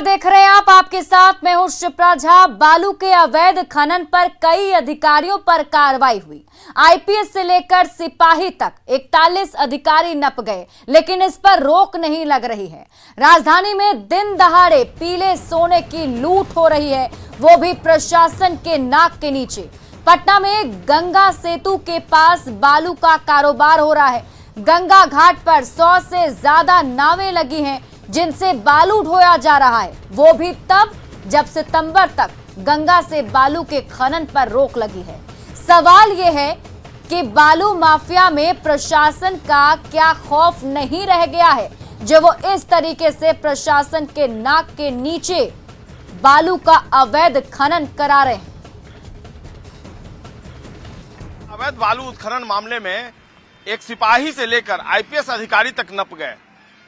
नमस्कार, देख रहे हैं आप, आपके साथ मैं हूं शिप्रा झा। बालू के अवैध खनन पर कई अधिकारियों पर कार्रवाई हुई। आईपीएस से लेकर सिपाही तक 41 अधिकारी नप गए, लेकिन इस पर रोक नहीं लग रही है। राजधानी में दिन दहाड़े पीले सोने की लूट हो रही है, वो भी प्रशासन के नाक के नीचे। पटना में गंगा सेतु के पास बालू का कारोबार हो रहा है। गंगा घाट पर 100 से ज्यादा नावें लगी हैं जिनसे बालू ढोया जा रहा है, वो भी तब जब सितंबर तक गंगा से बालू के खनन पर रोक लगी है। सवाल यह है कि बालू माफिया में प्रशासन का क्या खौफ नहीं रह गया है जो वो इस तरीके से प्रशासन के नाक के नीचे बालू का अवैध खनन करा रहे हैं। अवैध बालू उत्खनन मामले में एक सिपाही से लेकर आईपीएस अधिकारी तक नप गए।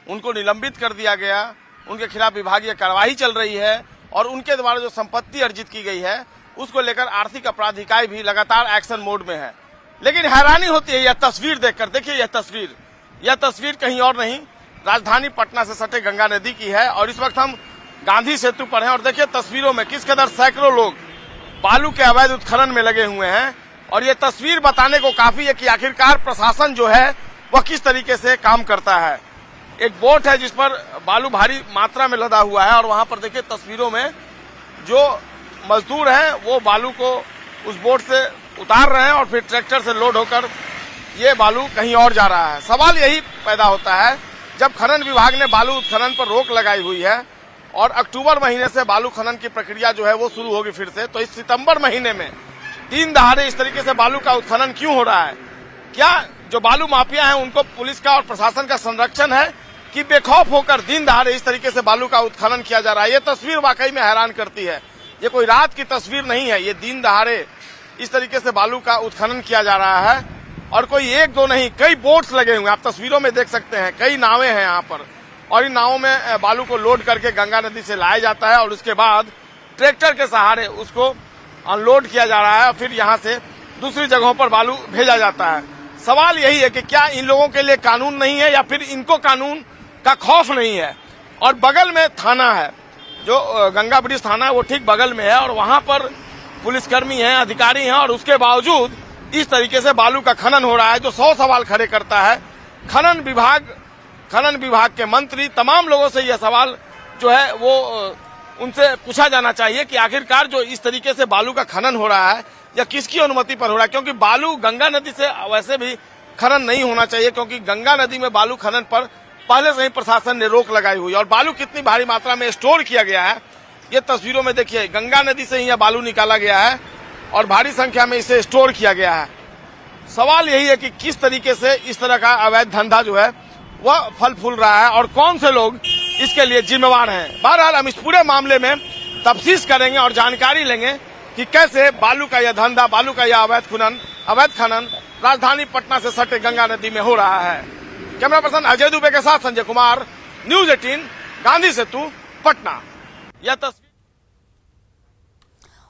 उनको निलंबित कर दिया गया, उनके खिलाफ विभागीय कार्रवाई चल रही है और उनके द्वारा जो संपत्ति अर्जित की गई है उसको लेकर आर्थिक अपराध इकाई भी लगातार एक्शन मोड में है। लेकिन हैरानी होती है यह तस्वीर देखकर। देखिए यह तस्वीर कहीं और नहीं, राजधानी पटना से सटे गंगा नदी की है और इस वक्त हम गांधी सेतु पर हैं और देखिए तस्वीरों में किस कदर सैकड़ों लोग बालू के अवैध उत्खनन में लगे हुए हैं। और ये तस्वीर बताने को काफी है कि आखिरकार प्रशासन जो है वह किस तरीके से काम करता है। एक बोट है जिस पर बालू भारी मात्रा में लदा हुआ है और वहां पर देखिए तस्वीरों में जो मजदूर हैं वो बालू को उस बोट से उतार रहे हैं और फिर ट्रैक्टर से लोड होकर ये बालू कहीं और जा रहा है। सवाल यही पैदा होता है, जब खनन विभाग ने बालू उत्खनन पर रोक लगाई हुई है और अक्टूबर महीने से बालू खनन की प्रक्रिया जो है वो शुरू होगी फिर से, तो इस सितंबर महीने में दिन दहाड़े इस तरीके से बालू का उत्खनन क्यों हो रहा है? क्या जो बालू माफिया हैं उनको पुलिस का और प्रशासन का संरक्षण है कि बेखौफ होकर दिन दहाड़े इस तरीके से बालू का उत्खनन किया जा रहा है? ये तस्वीर वाकई में हैरान करती है। ये कोई रात की तस्वीर नहीं है, ये दिन दहाड़े इस तरीके से बालू का उत्खनन किया जा रहा है और कोई एक दो नहीं, कई बोट्स लगे हुए हैं। आप तस्वीरों में देख सकते हैं, कई नावें हैं यहाँ पर और इन नावों में बालू को लोड करके गंगा नदी से लाया जाता है और उसके बाद ट्रैक्टर के सहारे उसको अनलोड किया जा रहा है और फिर यहाँ से दूसरी जगहों पर बालू भेजा जाता है। सवाल यही है कि क्या इन लोगों के लिए कानून नहीं है या फिर इनको कानून का खौफ नहीं है? और बगल में थाना है, जो गंगा ब्रिज थाना है वो ठीक बगल में है और वहां पर पुलिसकर्मी हैं, अधिकारी हैं और उसके बावजूद इस तरीके से बालू का खनन हो रहा है जो 100 सवाल खड़े करता है। खनन विभाग के मंत्री, तमाम लोगों से यह सवाल जो है वो उनसे पूछा जाना चाहिए कि आखिरकार जो इस तरीके से बालू का खनन हो रहा है या किसकी अनुमति पर हो रहा है, क्योंकि बालू गंगा नदी से वैसे भी खनन नहीं होना चाहिए, क्योंकि गंगा नदी में बालू खनन पर पहले से ही प्रशासन ने रोक लगाई हुई है। और बालू कितनी भारी मात्रा में स्टोर किया गया है ये तस्वीरों में देखिए, गंगा नदी से ही यह बालू निकाला गया है और भारी संख्या में इसे स्टोर किया गया है। सवाल यही है कि किस तरीके से इस तरह का अवैध धंधा जो है वह फल फूल रहा है और कौन से लोग इसके लिए जिम्मेवार हैं। बहरहाल हम इस पूरे मामले में तफ्तीश करेंगे और जानकारी लेंगे कि कैसे बालू का यह धंधा, बालू का यह अवैध खनन राजधानी पटना से सटे गंगा नदी में हो रहा है। कैमरा पर्सन अजय दुबे के साथ संजय कुमार, न्यूज़ 18, गांधी सेतु, पटना। यह तस्वीर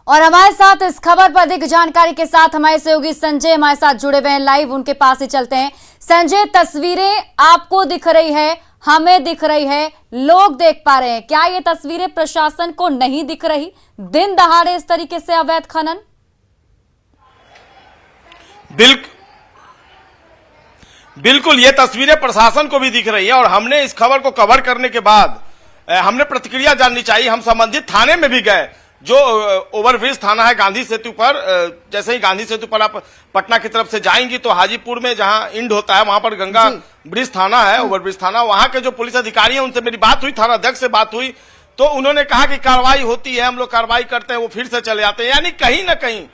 और हमारे साथ इस खबर पर अधिक जानकारी के साथ हमारे सहयोगी संजय हमारे साथ जुड़े हुए हैं लाइव, उनके पास ही चलते हैं। संजय, तस्वीरें आपको दिख रही है, हमें दिख रही है, लोग देख पा रहे हैं, क्या ये तस्वीरें प्रशासन को नहीं दिख रही? दिन दहाड़े इस तरीके से अवैध खनन। बिल्कुल ये तस्वीरें प्रशासन को भी दिख रही है और हमने इस खबर को कवर करने के बाद हमने प्रतिक्रिया जाननी चाहिए। हम संबंधित थाने में भी गए, जो ओवरब्रिज थाना है गांधी सेतु पर। जैसे ही गांधी सेतु पर आप पटना की तरफ से जाएंगी तो हाजीपुर में जहां इंड होता है वहां पर गंगा ब्रिज थाना है, ओवरब्रिज थाना। वहां के जो पुलिस अधिकारी हैं उनसे मेरी बात हुई, थाना अध्यक्ष से बात हुई, तो उन्होंने कहा कि कार्रवाई होती है, हम लोग कार्रवाई करते हैं, वो फिर से चले जाते हैं। यानी कहीं ना कहीं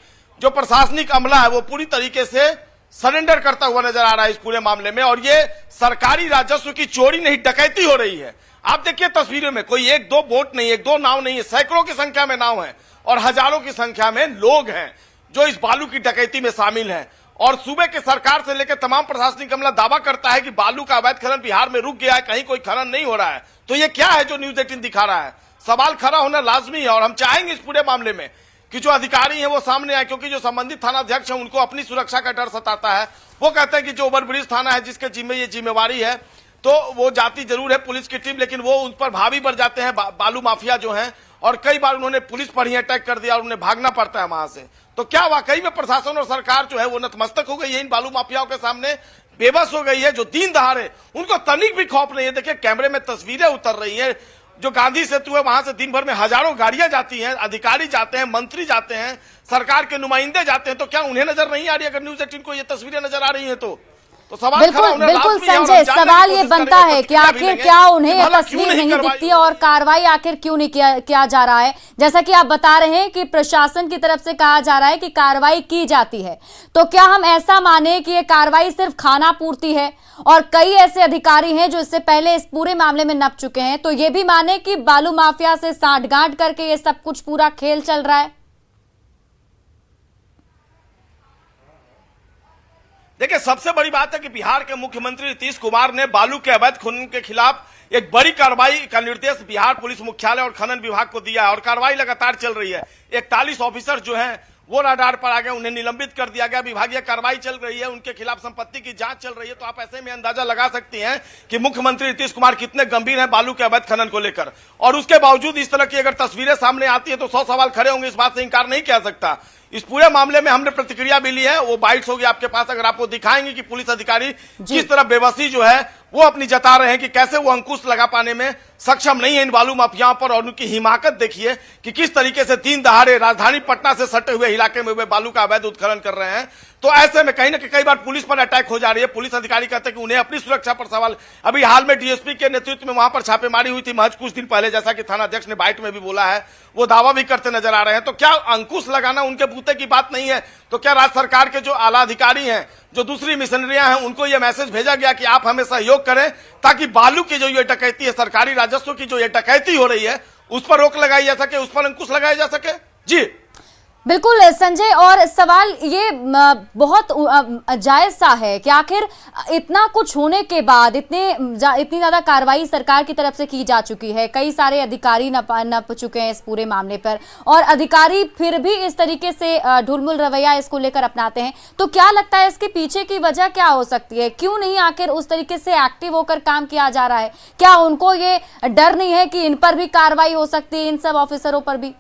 जो प्रशासनिक अमला है वो पूरी तरीके से सरेंडर करता हुआ नजर आ रहा है इस पूरे मामले में। और ये सरकारी राजस्व की चोरी नहीं, डकैती हो रही है। आप देखिए तस्वीरों में कोई एक दो बोट नहीं, एक दो नाव नहीं है, सैकड़ों की संख्या में नाव है और हजारों की संख्या में लोग हैं जो इस बालू की डकैती में शामिल हैं। और सूबे के सरकार से लेकर तमाम प्रशासनिक अमला दावा करता है कि बालू का अवैध खनन बिहार में रुक गया है, कहीं कोई खनन नहीं हो रहा है। तो ये क्या है जो न्यूज़ 18 दिखा रहा है? सवाल खड़ा होना लाजमी है और हम चाहेंगे इस पूरे मामले में कि जो अधिकारी हैं वो सामने आए, क्योंकि जो संबंधित थाना अध्यक्ष हैं उनको अपनी सुरक्षा का डर सताता है। वो कहते हैं कि जो ओवरब्रिज थाना है जिसके जिम्मे ये जिम्मेवारी है तो वो जाती जरूर है पुलिस की टीम, लेकिन वो उन पर भारी पड़ जाते हैं बालू माफिया जो हैं, और कई बार उन्होंने पुलिस पर ही अटैक कर दिया और उन्हें भागना पड़ता है वहां से। तो क्या वाकई में प्रशासन और सरकार जो है वो नतमस्तक हो गई है इन बालू माफियाओं के सामने, बेबस हो गई है, जो दिन दहाड़े उनको तनिक भी खौफ नहीं है। देखिए कैमरे में तस्वीरें उतर रही है, जो गांधी सेतु है वहां से दिन भर में हजारों गाड़ियां जाती हैं, अधिकारी जाते हैं, मंत्री जाते हैं, सरकार के नुमाइंदे जाते हैं, तो क्या उन्हें नजर नहीं आ रही? अगर न्यूज़ 18 को ये तस्वीरें नजर आ रही हैं तो सवाल बिल्कुल बिल्कुल संजय, सवाल ये बनता है कि आखिर क्या उन्हें ये तस्वीर नहीं दिखती और कार्रवाई आखिर क्यों नहीं किया जा रहा है? जैसा कि आप बता रहे हैं कि प्रशासन की तरफ से कहा जा रहा है कि कार्रवाई की जाती है, तो क्या हम ऐसा माने कि ये कार्रवाई सिर्फ खाना पूर्ति है और कई ऐसे अधिकारी हैं जो इससे पहले इस पूरे मामले में नप चुके हैं, तो ये भी माने कि बालू माफिया से सांठगांठ करके ये सब कुछ पूरा खेल चल रहा है? देखिए सबसे बड़ी बात है कि बिहार के मुख्यमंत्री नीतीश कुमार ने बालू के अवैध खनन के खिलाफ एक बड़ी कार्रवाई का निर्देश बिहार पुलिस मुख्यालय और खनन विभाग को दिया है, और कार्रवाई लगातार चल रही है। 41 ऑफिसर जो हैं वो राडार पर आ गए, उन्हें निलंबित कर दिया गया, विभागीय कार्रवाई चल रही है, उनके खिलाफ संपत्ति की जांच चल रही है। तो आप ऐसे में अंदाजा लगा सकती हैं कि मुख्यमंत्री नीतीश कुमार कितने गंभीर हैं बालू के अवैध खनन को लेकर। और उसके बावजूद इस तरह की अगर तस्वीरें सामने आती है तो 100 सवाल खड़े होंगे, इस बात से इंकार नहीं किया सकता। इस पूरे मामले में हमने प्रतिक्रिया भी ली है, वो बाइट्स होगी आपके पास, अगर आपको दिखाएंगे कि पुलिस अधिकारी किस तरह बेबसी जो है वो अपनी जता रहे हैं कि कैसे वो अंकुश लगा पाने में सक्षम नहीं है इन बालू माफियाओं पर, और उनकी हिमाकत देखिए कि किस तरीके से दिन दहाड़े राजधानी पटना से सटे हुए इलाके में वे बालू का अवैध उत्खनन कर रहे हैं। तो ऐसे में कहीं ना कई बार पुलिस पर अटैक हो जा रही है। पुलिस अधिकारी कहते हैं कि उन्हें अपनी सुरक्षा पर सवाल। अभी हाल में डीएसपी के नेतृत्व में वहां पर छापेमारी हुई थी महज कुछ दिन पहले, जैसा कि थाना अध्यक्ष ने बाइट में भी बोला है, वो दावा भी करते नजर आ रहे हैं। तो क्या अंकुश लगाना उनके बूते की बात नहीं है? तो क्या राज्य सरकार के जो आला अधिकारी हैं, जो दूसरी मिशनरियां हैं, उनको यह मैसेज भेजा गया कि आप हमें सहयोग करें ताकि बालू की जो ये डकैती है, सरकारी राजस्व की जो ये डकैती हो रही है, उस पर रोक लगाई जा सके, उस पर अंकुश लगाया जा सके? जी बिल्कुल संजय, और सवाल ये बहुत जायज सा है कि आखिर इतना कुछ होने के बाद इतनी ज्यादा कार्रवाई सरकार की तरफ से की जा चुकी है, कई सारे अधिकारी नप चुके हैं इस पूरे मामले पर, और अधिकारी फिर भी इस तरीके से ढुलमुल रवैया इसको लेकर अपनाते हैं, तो क्या लगता है इसके पीछे की वजह क्या हो सकती है? क्यों नहीं आखिर उस तरीके से एक्टिव होकर काम किया जा रहा है? क्या उनको ये डर नहीं है कि इन पर भी कार्रवाई हो सकती है, इन सब ऑफिसरों पर भी?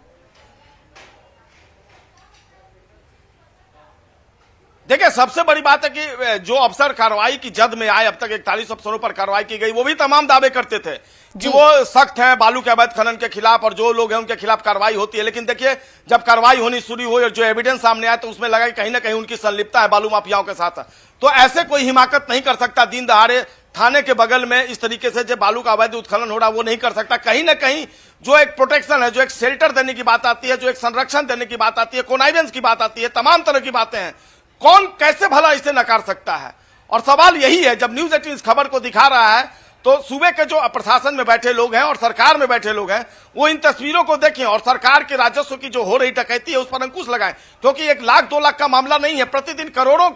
देखिए सबसे बड़ी बात है कि जो अफसर कार्रवाई की जद में आए, अब तक 41 अफसरों पर कार्रवाई की गई, वो भी तमाम दावे करते थे कि वो सख्त हैं बालू के अवैध खनन के खिलाफ और जो लोग हैं उनके खिलाफ कार्रवाई होती है। लेकिन देखिए जब कार्रवाई होनी शुरू हुई और जो एविडेंस सामने आया तो उसमें लगा कि कहीं ना कहीं उनकी संलिप्तता है बालू माफियाओं के साथ। तो ऐसे कोई हिमाकत नहीं कर सकता, दिन दहाड़े थाने के बगल में इस तरीके से जो बालू का अवैध उत्खनन हो रहा वो नहीं कर सकता। कहीं ना कहीं जो एक प्रोटेक्शन है, जो एक शेल्टर देने की बात आती है, जो एक संरक्षण देने की बात आती है, कोनाइवेंस की बात आती है, तमाम तरह की बातें हैं, कौन कैसे भला इसे नकार सकता है? और सवाल यही है, जब न्यूज़ 18 इस खबर को दिखा रहा है तो सूबे के जो प्रशासन में बैठे लोग हैं और सरकार में बैठे लोग हैं वो इन तस्वीरों को देखें और सरकार के राजस्व की जो हो रही डकैती है उस पर अंकुश लगाएं, क्योंकि 1 लाख 2 लाख का मामला नहीं है, प्रतिदिन करोड़ों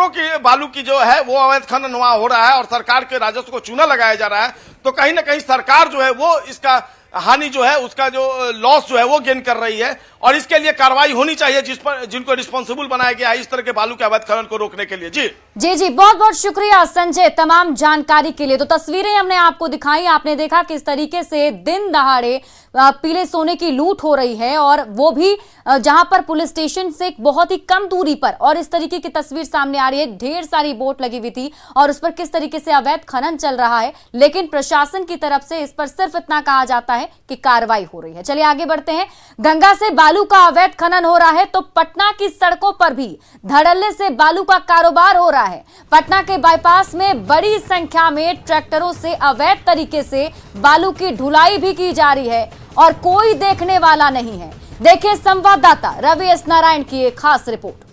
की बालू की जो है वो अवैध खनन वहां हो रहा है और सरकार के राजस्व को चूना लगाया जा रहा है। तो कहीं ना कहीं सरकार जो है वो इसका हानि जो है, उसका जो लॉस जो है वो गेन कर रही है, और इसके लिए कार्रवाई होनी चाहिए जिनको रिस्पॉन्सिबल बनाया गया है इस तरह के बालू के अवैध खनन को रोकने के लिए। जी बहुत बहुत शुक्रिया संजय तमाम जानकारी के लिए। तो तस्वीरें हमने आपको दिखाई, आपने देखा किस तरीके से दिन दहाड़े पीले सोने की लूट हो रही है, और वो भी जहां पर पुलिस स्टेशन से बहुत ही कम दूरी पर, और इस तरीके की तस्वीर सामने आ रही है, ढेर सारी बोट लगी हुई थी और उस पर किस तरीके से अवैध खनन चल रहा है, लेकिन प्रशासन की तरफ से इस पर सिर्फ इतना कहा जाता है कि कार्रवाई हो रही है। चलिए आगे बढ़ते हैं। गंगा से बालू का अवैध खनन हो रहा है तो पटना की सड़कों पर भी धड़ल्ले से बालू का कारोबार हो रहा है। पटना के बाईपास में बड़ी संख्या में ट्रैक्टरों से अवैध तरीके से बालू की ढुलाई भी की जा रही है और कोई देखने वाला नहीं है। देखिए संवाददाता रवि एस नारायण की एक खास रिपोर्ट।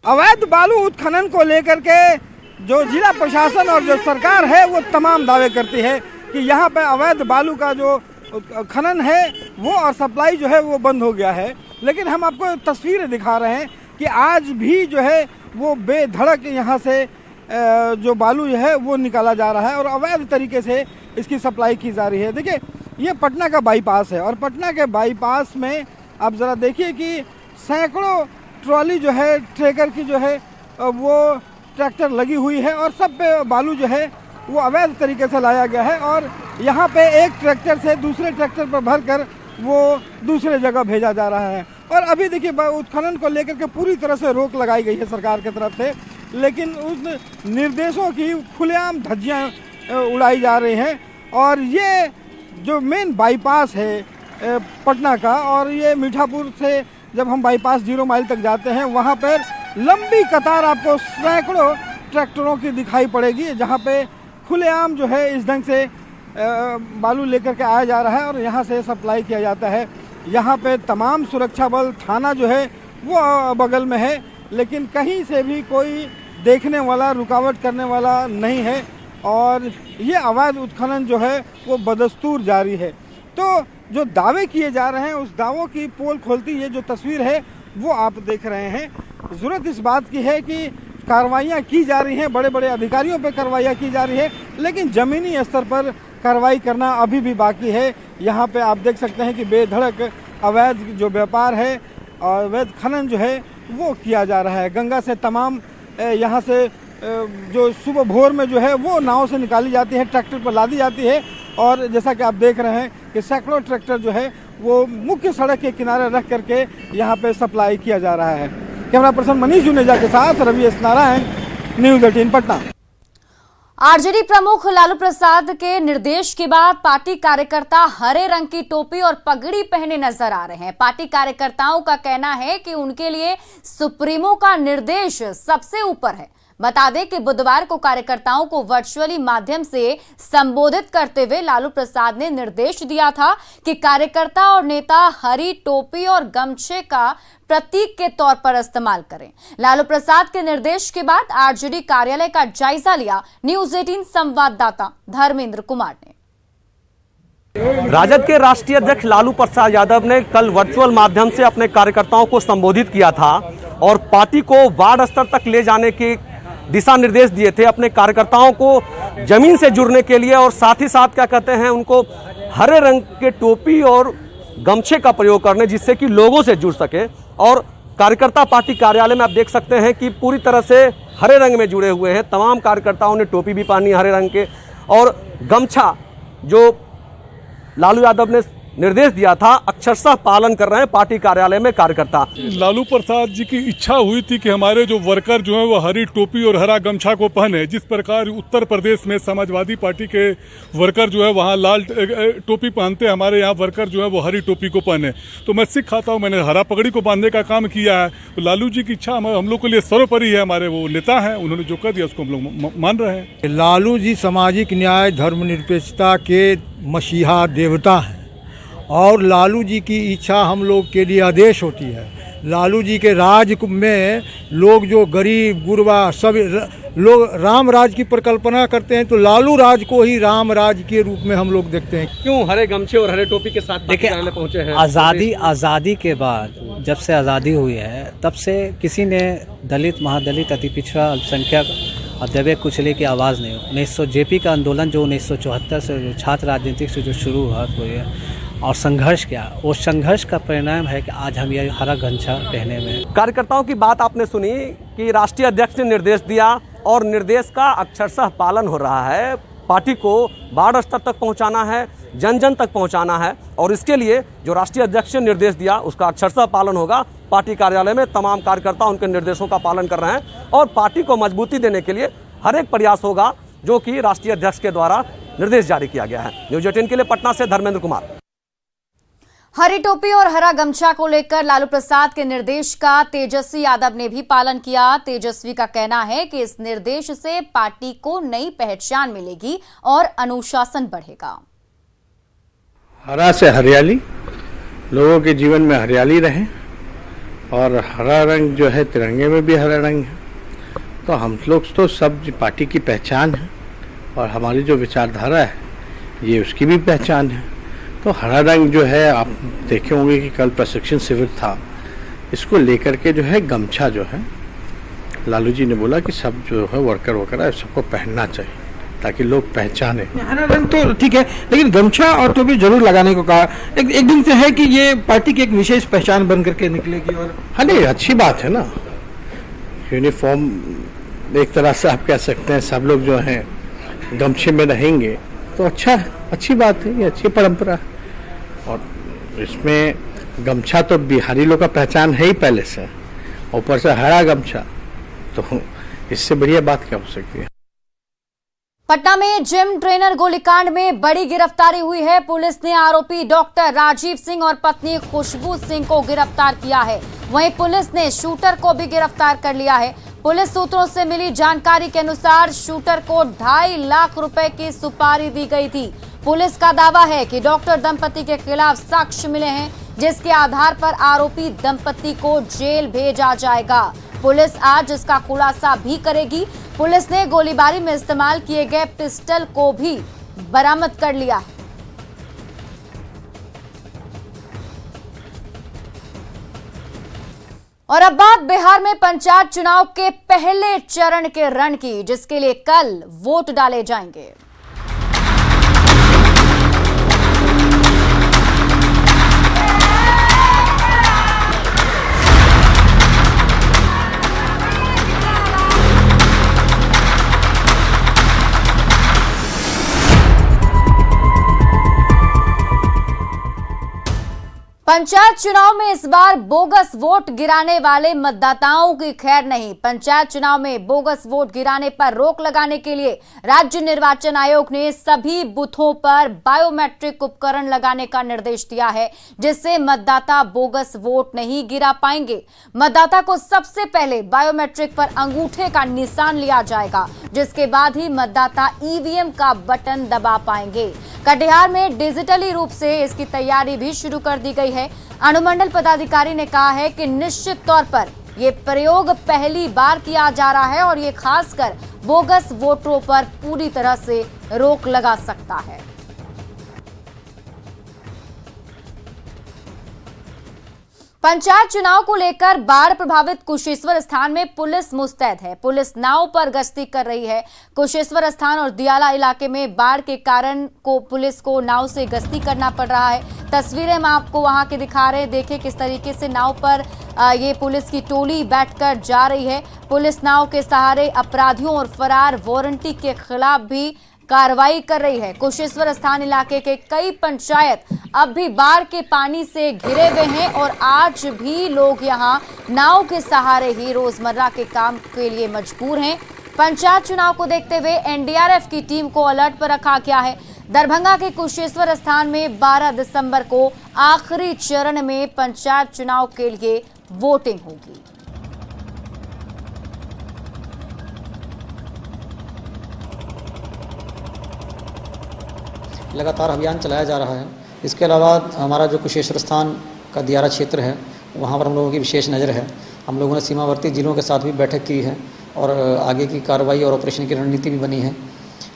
अवैध बालू उत्खनन को लेकर के जो जिला प्रशासन और जो सरकार है वो तमाम दावे करती है कि यहाँ पे अवैध बालू का जो खनन है वो और सप्लाई जो है वो बंद हो गया है, लेकिन हम आपको तस्वीरें दिखा रहे हैं कि आज भी जो है वो बेधड़क यहाँ से जो बालू है वो निकाला जा रहा है और अवैध तरीके से इसकी सप्लाई की जा रही है। देखिए ये पटना का बाईपास है और पटना के बाईपास में आप ज़रा देखिए कि सैकड़ों ट्रॉली जो है ट्रैकर की जो है वो ट्रैक्टर लगी हुई है और सब पे बालू जो है वो अवैध तरीके से लाया गया है और यहाँ पे एक ट्रैक्टर से दूसरे ट्रैक्टर पर भरकर वो दूसरे जगह भेजा जा रहा है। और अभी देखिए उत्खनन को लेकर के पूरी तरह से रोक लगाई गई है सरकार की तरफ से, लेकिन उस निर्देशों की खुलेआम धज्जियाँ उड़ाई जा रही हैं। और ये जो मेन बाईपास है पटना का, और ये मीठापुर से जब हम बाईपास 0 माइल तक जाते हैं वहाँ पर लंबी कतार आपको सैकड़ों ट्रैक्टरों की दिखाई पड़ेगी, जहाँ पे खुलेआम जो है इस ढंग से बालू लेकर के आया जा रहा है और यहाँ से सप्लाई किया जाता है। यहाँ पे तमाम सुरक्षा बल, थाना जो है वो बगल में है, लेकिन कहीं से भी कोई देखने वाला, रुकावट करने वाला नहीं है और ये अवैध उत्खनन जो है वो बदस्तूर जारी है। तो जो दावे किए जा रहे हैं उस दावों की पोल खोलती ये जो तस्वीर है वो आप देख रहे हैं। ज़रूरत इस बात की है कि कार्रवाइयाँ की जा रही हैं, बड़े बड़े अधिकारियों पर कार्रवाइयाँ की जा रही है, लेकिन ज़मीनी स्तर पर कार्रवाई करना अभी भी बाकी है। यहाँ पे आप देख सकते हैं कि बेधड़क अवैध जो व्यापार है और अवैध खनन जो है वो किया जा रहा है। गंगा से तमाम यहाँ से जो सुबह भोर में जो है वो नाव से निकाली जाती है, ट्रैक्टर पर लादी जाती है और जैसा कि आप देख रहे हैं कि सैकड़ों ट्रैक्टर जो है वो मुख्य सड़क के किनारे रख करके यहाँ पे सप्लाई किया जा रहा है। कैमरा पर्सन मनीष जुनेजा के साथ Ravi S Narayan, news 18 Patna. RJD प्रमुख लालू प्रसाद के निर्देश के बाद पार्टी कार्यकर्ता हरे रंग की टोपी और पगड़ी पहने नजर आ रहे हैं। पार्टी कार्यकर्ताओं का कहना है कि उनके लिए सुप्रीमो का निर्देश सबसे ऊपर है। बता दें कि बुधवार को कार्यकर्ताओं को वर्चुअली माध्यम से संबोधित करते हुए लालू प्रसाद ने निर्देश दिया था कि कार्यकर्ता और नेता हरी टोपी और गमछे का प्रतीक के तौर पर इस्तेमाल करें। लालू प्रसाद के निर्देश के बाद आरजेडी कार्यालय का जायजा लिया न्यूज़ 18 संवाददाता धर्मेंद्र कुमार ने। राजद के राष्ट्रीय अध्यक्ष लालू प्रसाद यादव ने कल वर्चुअल माध्यम से अपने कार्यकर्ताओं को संबोधित किया था और पार्टी को वार्ड स्तर तक ले जाने के दिशा निर्देश दिए थे अपने कार्यकर्ताओं को जमीन से जुड़ने के लिए, और साथ ही साथ क्या कहते हैं उनको हरे रंग के टोपी और गमछे का प्रयोग करने जिससे कि लोगों से जुड़ सके। और कार्यकर्ता पार्टी कार्यालय में आप देख सकते हैं कि पूरी तरह से हरे रंग में जुड़े हुए हैं। तमाम कार्यकर्ताओं ने टोपी भी पहनी हरे रंग के और गमछा जो लालू यादव ने निर्देश दिया था अक्षरशः पालन कर रहे हैं पार्टी कार्यालय में कार्यकर्ता। लालू प्रसाद जी की इच्छा हुई थी कि हमारे जो वर्कर जो हैं वो हरी टोपी और हरा गमछा को पहने। जिस प्रकार उत्तर प्रदेश में समाजवादी पार्टी के वर्कर जो है वहाँ लाल टोपी पहनते हैं, हमारे यहाँ वर्कर जो है वो हरी टोपी को पहने। तो मैं सिख खाता हूँ, मैंने हरा पगड़ी को बांधने का काम किया है। तो लालू जी की इच्छा हम लोग के लिए सर्वोपरि है। हमारे वो नेता हैं, उन्होंने जो कर दिया उसको हम लोग मान रहे हैं। लालू जी सामाजिक न्याय, धर्मनिरपेक्षता के मसीहा देवता हैं और लालू जी की इच्छा हम लोग के लिए आदेश होती है। लालू जी के राज में लोग जो गरीब गुरबा सब लोग राम राज की परिकल्पना करते हैं, तो लालू राज को ही राम राज के रूप में हम लोग देखते हैं। क्यों हरे गमछे और हरे टोपी के साथ देखिए, पहुंचे हैं? आज़ादी के बाद जब से आज़ादी हुई है तब से किसी ने दलित, महादलित, अति पिछड़ा, अल्पसंख्यक और दबे कुचले की आवाज़ नहीं। 1900 जेपी का आंदोलन जो 1974 से जो छात्र राजनीति से जो शुरुआत हुई है और संघर्ष किया, वो संघर्ष का परिणाम है कि आज हम ये हरा गमछा पहने में। कार्यकर्ताओं की बात आपने सुनी कि राष्ट्रीय अध्यक्ष ने निर्देश दिया और निर्देश का अक्षरशः पालन हो रहा है। पार्टी को वार्ड स्तर तक पहुंचाना है, जन जन तक पहुंचाना है और इसके लिए जो राष्ट्रीय अध्यक्ष ने निर्देश दिया उसका अक्षरशः पालन होगा। पार्टी कार्यालय में तमाम कार्यकर्ता उनके निर्देशों का पालन कर रहे हैं और पार्टी को मजबूती देने के लिए हर एक प्रयास होगा जो कि राष्ट्रीय अध्यक्ष के द्वारा निर्देश जारी किया गया है। न्यूज़ 18 के लिए पटना से धर्मेंद्र कुमार। हरी टोपी और हरा गमछा को लेकर लालू प्रसाद के निर्देश का तेजस्वी यादव ने भी पालन किया। तेजस्वी का कहना है कि इस निर्देश से पार्टी को नई पहचान मिलेगी और अनुशासन बढ़ेगा। हरा से हरियाली, लोगों के जीवन में हरियाली रहे और हरा रंग जो है तिरंगे में भी हरा रंग है, तो हम लोग तो सब पार्टी की पहचान है और हमारी जो विचारधारा है ये उसकी भी पहचान है। तो हरा रंग जो है आप देखे होंगे कि कल प्रशिक्षण शिविर था, इसको लेकर के जो है गमछा जो है लालू जी ने बोला कि सब जो है वर्कर है सबको पहनना चाहिए ताकि लोग पहचाने। हरा रंग तो ठीक है, लेकिन गमछा और टोपी जरूर लगाने को कहा। एक दिन से है कि ये पार्टी की एक विशेष पहचान बन करके निकलेगी। और हाँ नहीं, अच्छी बात है ना, यूनिफॉर्म एक तरह से आप कह सकते हैं सब लोग जो हैं गमछे में रहेंगे तो अच्छा है, अच्छी बात है, ये अच्छी परंपरा है। और इसमें गमछा तो बिहारी लोग का पहचान है ही पहले से, ऊपर से हरा गमछा, तो इससे बढ़िया बात क्या हो सकती है। पटना में जिम ट्रेनर गोलीकांड में बड़ी गिरफ्तारी हुई है। पुलिस ने आरोपी डॉक्टर राजीव सिंह और पत्नी खुशबू सिंह को गिरफ्तार किया है। वहीं पुलिस ने शूटर को भी गिरफ्तार कर लिया है। पुलिस सूत्रों से मिली जानकारी के अनुसार शूटर को 2.5 लाख रुपए की सुपारी दी गई थी। पुलिस का दावा है कि डॉक्टर दंपति के खिलाफ साक्ष्य मिले हैं, जिसके आधार पर आरोपी दंपति को जेल भेजा जाएगा। पुलिस आज इसका खुलासा भी करेगी। पुलिस ने गोलीबारी में इस्तेमाल किए गए पिस्टल को भी बरामद कर लिया है। और अब बात बिहार में पंचायत चुनाव के पहले चरण के रण की, जिसके लिए कल वोट डाले जाएंगे। पंचायत चुनाव में इस बार बोगस वोट गिराने वाले मतदाताओं की खैर नहीं। पंचायत चुनाव में बोगस वोट गिराने पर रोक लगाने के लिए राज्य निर्वाचन आयोग ने सभी बूथों पर बायोमेट्रिक उपकरण लगाने का निर्देश दिया है, जिससे मतदाता बोगस वोट नहीं गिरा पाएंगे। मतदाता को सबसे पहले बायोमेट्रिक पर अंगूठे का निशान लिया जाएगा, जिसके बाद ही मतदाता ईवीएम का बटन दबा पाएंगे। कटिहार में डिजिटली रूप से इसकी तैयारी भी शुरू कर दी गई है। अनुमंडल पदाधिकारी ने कहा है कि निश्चित तौर पर ये प्रयोग पहली बार किया जा रहा है और ये खासकर बोगस वोटरों पर पूरी तरह से रोक लगा सकता है। पंचायत चुनाव को लेकर बाढ़ प्रभावित कुशेश्वर स्थान में पुलिस मुस्तैद है। पुलिस नाव पर गश्ती कर रही है। कुशेश्वर स्थान और दियाला इलाके में बाढ़ के कारण पुलिस को नाव से गश्ती करना पड़ रहा है। तस्वीरें हम आपको वहां की दिखा रहे हैं। देखिए किस तरीके से नाव पर ये पुलिस की टोली बैठकर जा रही है। पुलिस नाव के सहारे अपराधियों और फरार वारंटी के खिलाफ भी कार्रवाई कर रही है। कुशेश्वर स्थान इलाके के कई पंचायत अब भी बाढ़ के पानी से घिरे हुए हैं और आज भी लोग यहां नाव के सहारे ही रोजमर्रा के काम के लिए मजबूर हैं। पंचायत चुनाव को देखते हुए एनडीआरएफ की टीम को अलर्ट पर रखा गया है। दरभंगा के कुशेश्वर स्थान में 12 दिसंबर को आखिरी चरण में पंचायत चुनाव के लिए वोटिंग होगी। लगातार अभियान चलाया जा रहा है। इसके अलावा हमारा जो कुशेश्वर स्थान का दियारा क्षेत्र है, वहाँ पर हम लोगों की विशेष नज़र है। हम लोगों ने सीमावर्ती जिलों के साथ भी बैठक की है और आगे की कार्रवाई और ऑपरेशन की रणनीति भी बनी है।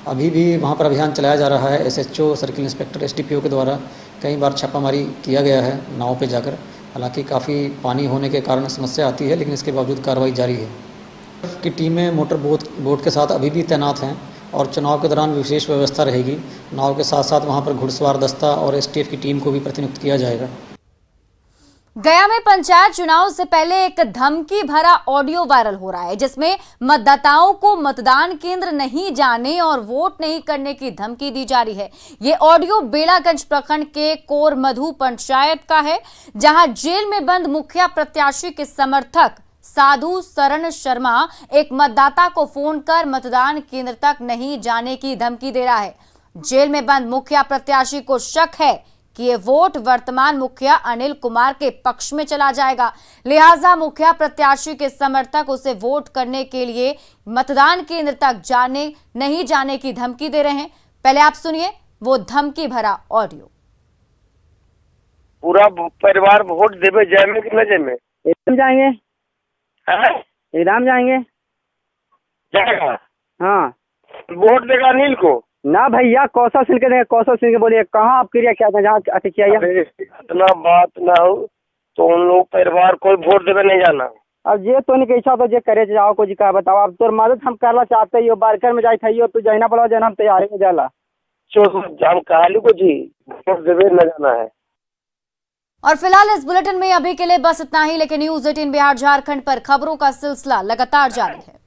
अभी भी वहाँ पर अभियान चलाया जा रहा है। एसएचओ, सर्किल इंस्पेक्टर, एसडीपीओ के द्वारा कई बार छापामारी किया गया है नाव पे जाकर। हालांकि काफ़ी पानी होने के कारण समस्या आती है, लेकिन इसके बावजूद कार्रवाई जारी है। की टीमें मोटर बोट के साथ अभी भी तैनात हैं और चुनाव के दौरान विशेष व्यवस्था रहेगी। नाव के साथ साथ वहां पर घुड़सवार दस्ता और एसटीएफ की टीम को भी प्रतिनियुक्त किया जाएगा। गया में पंचायत चुनाव से पहले एक धमकी भरा ऑडियो वायरल हो रहा है, जिसमें मतदाताओं को मतदान केंद्र नहीं जाने और वोट नहीं करने की धमकी दी जा रही है। ये ऑडियो बेलागंज प्रखंड के कोरमधु पंचायत का है, जहां जेल में बंद मुखिया प्रत्याशी के समर्थक साधु शरण शर्मा एक मतदाता को फोन कर मतदान केंद्र तक नहीं जाने की धमकी दे रहा है। जेल में बंद मुखिया प्रत्याशी को शक है कि ये वोट वर्तमान मुखिया अनिल कुमार के पक्ष में चला जाएगा, लिहाजा मुखिया प्रत्याशी के समर्थक उसे वोट करने के लिए मतदान केंद्र तक नहीं जाने की धमकी दे रहे हैं। पहले आप सुनिए वो धमकी भरा ऑडियो। पूरा परिवार वोट देवे जाए कि न जाए? एकदम जाएंगे, एकदम जाएंगे। जाएगा? हाँ। वोट देगा अनिल को? ना भैया, कौशल सिंह के देंगे। कौशल सिंह के बोलिए कहाँ आप क्रिया क्या जहाँ किया? इतना बात ना हो तो उन लोग परिवार को वोट देवे नहीं जाना। अब ये तो नहीं कैसा तो जे करे जाओ को जी का बताओ। अब तो मदद हम करना चाहते ही बारकर में जाए थे तो जाना पड़ा जाना, हम तैयारी में जाला हम कहलू को जी वोट देवे न जाना है। और फिलहाल इस बुलेटिन में अभी के लिए बस इतना ही, लेकिन न्यूज़ 18 बिहार झारखंड पर खबरों का सिलसिला लगातार जारी है।